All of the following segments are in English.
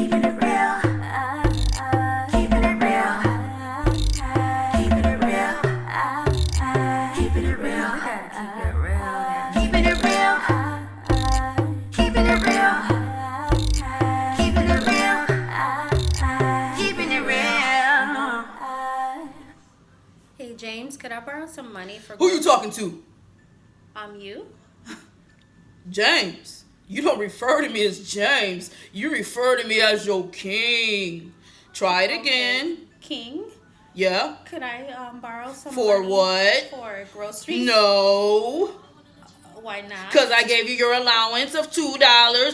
Keeping it real. Keeping it real. Keeping it real. Keeping it real. Keeping it real. Keeping it real. Keeping it real. Keeping it real. Hey James, could I borrow some money for? Who you talking to? You. James. You don't refer to me as James. You refer to me as your king. Try it again. King. Yeah. Could I borrow some For money what? For groceries? No. Why not? Because I gave you your allowance of $2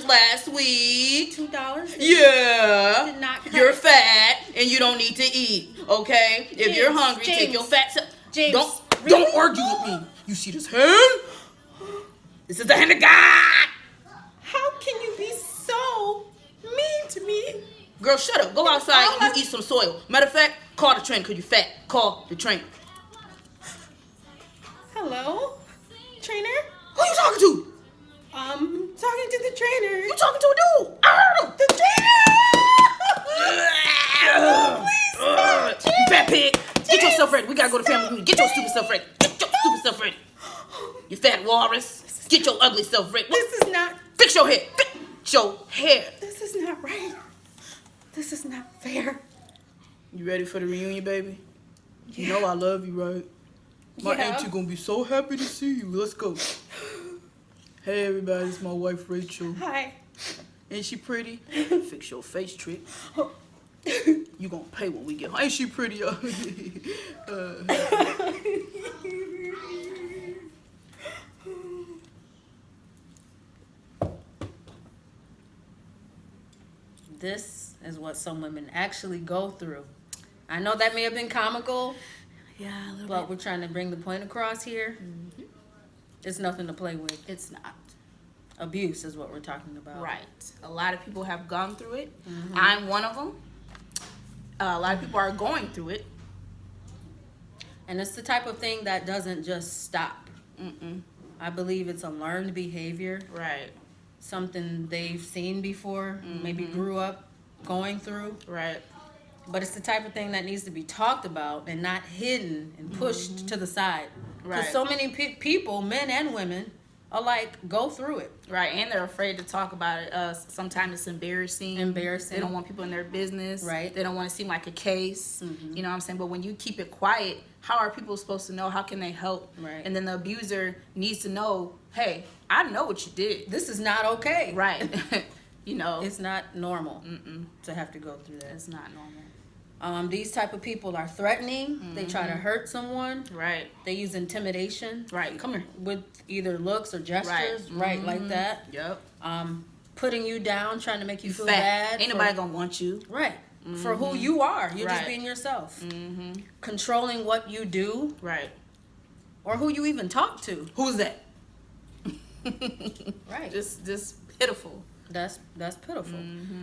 last week. $2? Yeah. Did not cut. You're fat and you don't need to eat. Okay? If you're James, hungry, take your fat self. James, Don't argue with me. You see this hand? This is the hand of God. How can you be so mean to me? Girl, shut up. Go outside and you eat some soil. Matter of fact, call the train because you're fat. Call the train. Hello? Trainer? Who you talking to? Talking to the trainer. You talking to a dude. I heard him. The trainer! You fat pig. Get yourself ready. We gotta go to family reunion. Get your stupid self ready. Get your stupid self ready. You fat walrus. Get your ugly self ready. This is not... Fix your hair. Fix your hair. This is not right. This is not fair. You ready for the reunion, baby? You know I love you, right? My Yeah. auntie gonna be so happy to see you. Let's go. Hey, everybody. It's my wife, Rachel. Hi. Ain't she pretty? Fix your face, trick. You gonna pay when we get home. Ain't she pretty? This is what some women actually go through. I know that may have been comical, Yeah, a little but we're trying to bring the point across here. Mm-hmm. It's nothing to play with. It's not. Abuse is what we're talking about. Right. A lot of people have gone through it. Mm-hmm. I'm one of them. A lot of people are going through it. And it's the type of thing that doesn't just stop. Mm-mm. I believe it's a learned behavior, Right. something they've seen before, maybe grew up going through. Right. But it's the type of thing that needs to be talked about and not hidden and pushed to the side. Because Right. so many people, men and women, alike, go through it. Right. And they're afraid to talk about it. Sometimes it's embarrassing. Embarrassing. They don't want people in their business. Right. They don't want to seem like a case. You know what I'm saying? But when you keep it quiet, how are people supposed to know? How can they help? Right. And then the abuser needs to know, hey, I know what you did. This is not okay. Right. You know. It's not normal to have to go through that. It's not normal. These type of people are threatening. They try to hurt someone. Right. They use intimidation. Right. Come here. With either looks or gestures. Right, like that. Yep. Putting you down, trying to make you feel Fat. bad. Ain't nobody gonna want you. Right. For who you are. You're just Right. being yourself. Controlling what you do Right. or who you even talk to. Who's that? Right. Just pitiful. That's pitiful.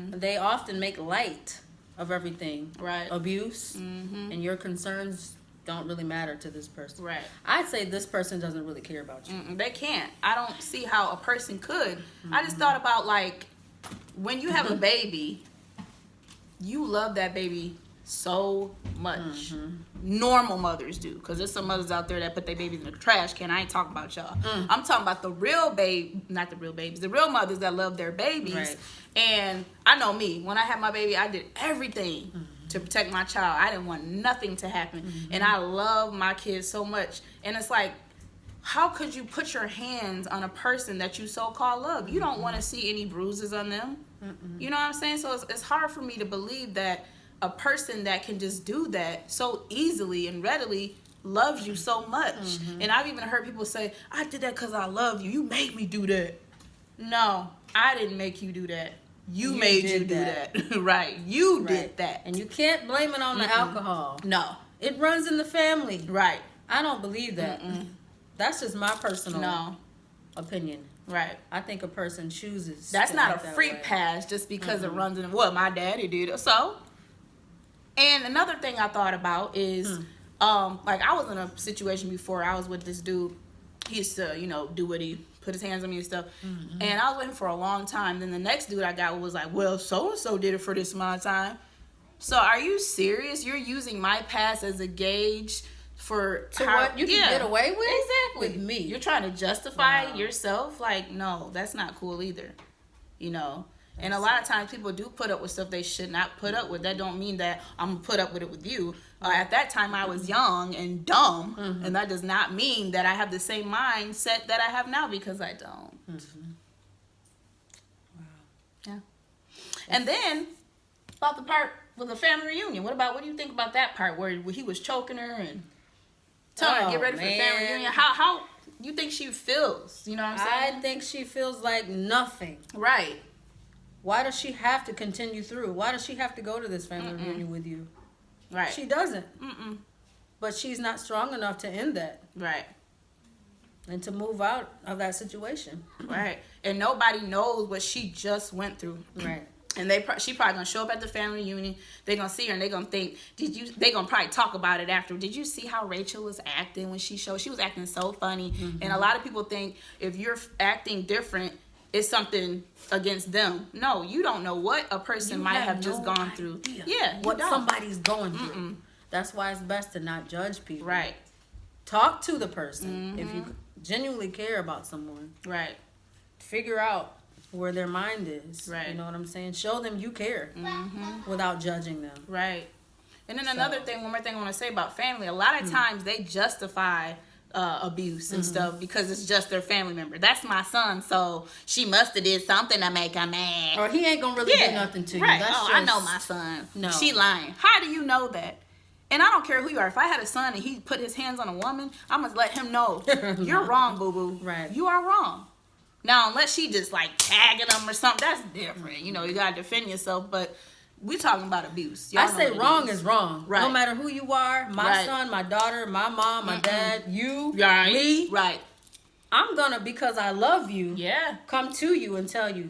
They often make light of everything. Right. Abuse and your concerns don't really matter to this person. Right. I'd say this person doesn't really care about you. They can't. I don't see how a person could. I just thought about, like, when you have a baby, you love that baby so much. Normal mothers do, because there's some mothers out there that put their babies in the trash can. I ain't talking about y'all. I'm talking about the real not the real babies, the real mothers that love their babies. Right. And I know me, when I had my baby, I did everything to protect my child. I didn't want nothing to happen. And I love my kids so much. And it's like, how could you put your hands on a person that you so-called love? You don't want to see any bruises on them. You know what I'm saying? So it's hard for me to believe that a person that can just do that so easily and readily loves you so much. And I've even heard people say, I did that because I love you. You made me do that. No, I didn't make you do that. You made you did do that. Right. You did that. And you can't blame it on the alcohol. No. It runs in the family. Right. I don't believe that. That's just my personal No. opinion. Right. I think a person chooses. That's to not a act that free way. pass just because it runs in what my daddy did. So, and another thing I thought about is, like, I was in a situation before. I was with this dude. He used to, do what he put his hands on me and stuff. And I was waiting for a long time. Then the next dude I got was like, well, so-and-so did it for this amount of time. So are you serious? You're using my past as a gauge for what you can get away with? Exactly. With me. You're trying to justify yourself? Like, no, that's not cool either. You know? And a lot of times people do put up with stuff they should not put up with. That don't mean that I'm going to put up with it with you. At that time, I was young and dumb. And that does not mean that I have the same mindset that I have now, because I don't. Wow. Yeah. And then, about the part with the family reunion. What do you think about that part where he was choking her and telling her to get ready for the family reunion? How you think she feels? You know what I'm saying? I think she feels like nothing. Right. Why does she have to continue through? Why does she have to go to this family reunion with you? Right. She doesn't. But she's not strong enough to end that. Right. And to move out of that situation. Right. And nobody knows what she just went through. Right. And she probably gonna show up at the family reunion. They're gonna see her and they're gonna think, they gonna probably talk about it after. Did you see how Rachel was acting when she showed? She was acting so funny. And a lot of people think if you're acting different, it's something against them. No, you don't know what a person might have just gone through. Yeah, what somebody's going through. That's why it's best to not judge people. Right. Talk to the person. If you genuinely care about someone. Right. Figure out where their mind is. Right. You know what I'm saying? Show them you care without judging them. Right. And then one more thing I want to say about family. A lot of times they justify abuse and stuff because it's just their family member. That's my son, so she must have did something to make him mad. Or he ain't gonna really do nothing to you. Right. That's I know my son. No. She lying. How do you know that? And I don't care who you are. If I had a son and he put his hands on a woman, I'm gonna let him know you're wrong, boo boo. Right. You are wrong. Now, unless she just like tagging them or something, that's different. You know, you gotta defend yourself. But we talking about abuse. Y'all I say wrong is wrong. Right. No matter who you are, my son, my daughter, my mom, my dad, you, me. Right. I'm gonna, because I love you, come to you and tell you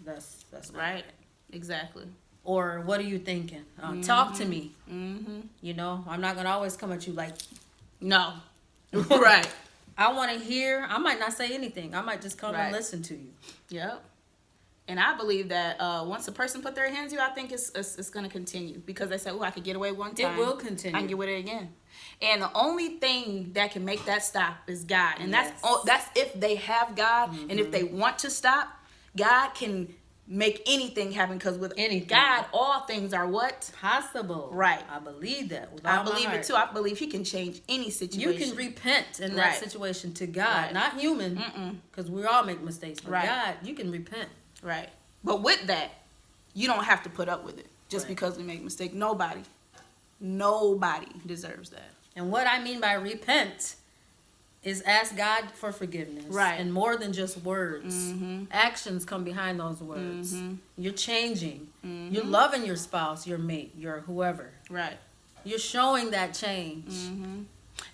that's not right. Exactly. Or what are you thinking? Talk to me. You know, I'm not gonna always come at you like, no. Right. I want to hear. I might not say anything. I might just come and listen to you. Yep. And I believe that once a person put their hands on you, I think it's going to continue. Because they say, oh, I could get away one time. It will continue. I can get with it again. And the only thing that can make that stop is God. And that's if they have God. And if they want to stop, God can make anything happen. Because with God, all things are what? Possible. Right. I believe that. I believe it too. I believe he can change any situation. You can repent in that situation to God. Not human. Because we all make mistakes. But God, you can repent. Right. But with that, you don't have to put up with it just because we make mistakes. Nobody deserves that. And what I mean by repent is ask God for forgiveness. Right. And more than just words. Actions come behind those words. You're changing. You're loving your spouse, your mate, your whoever. Right. You're showing that change.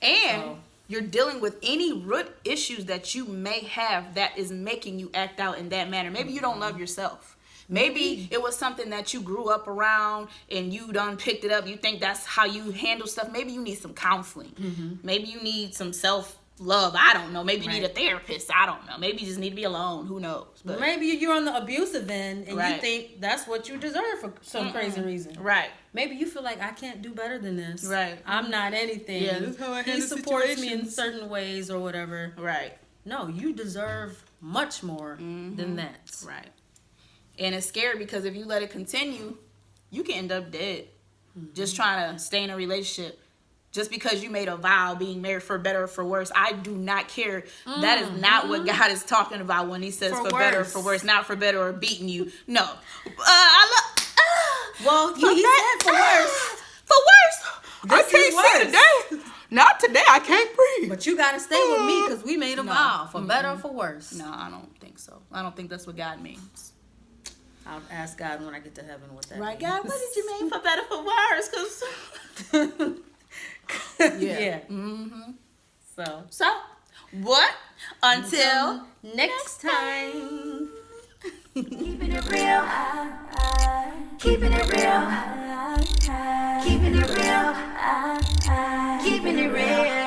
And you're dealing with any root issues that you may have that is making you act out in that manner. Maybe you don't love yourself. Maybe it was something that you grew up around and you done picked it up. You think that's how you handle stuff. Maybe you need some counseling. Maybe you need some self-love. I don't know. Maybe you need a therapist. I don't know. Maybe you just need to be alone. Who knows? But maybe you're on the abusive end and you think that's what you deserve for some crazy reason. Right. Maybe you feel like I can't do better than this. Right. I'm not anything. Yeah, this is how I handle he supports me in situations. certain ways or whatever. Right. No, you deserve much more than that. Right. And it's scary because if you let it continue, you can end up dead. Just trying to stay in a relationship. Just because you made a vow being married for better or for worse. I do not care. That is not what God is talking about when he says for better or for worse. Not for better or beating you. No. Well, he said for worse. For worse. This I can't is see today. Not today. I can't breathe. But you got to stay with me because we made a vow for better or for worse. No, I don't think so. I don't think that's what God means. I'll ask God when I get to heaven what that Right, means. God, what did you mean for better for worse? Because yeah. So, what? Until next time. Keeping it real, keeping it real, keeping it real, keeping it real.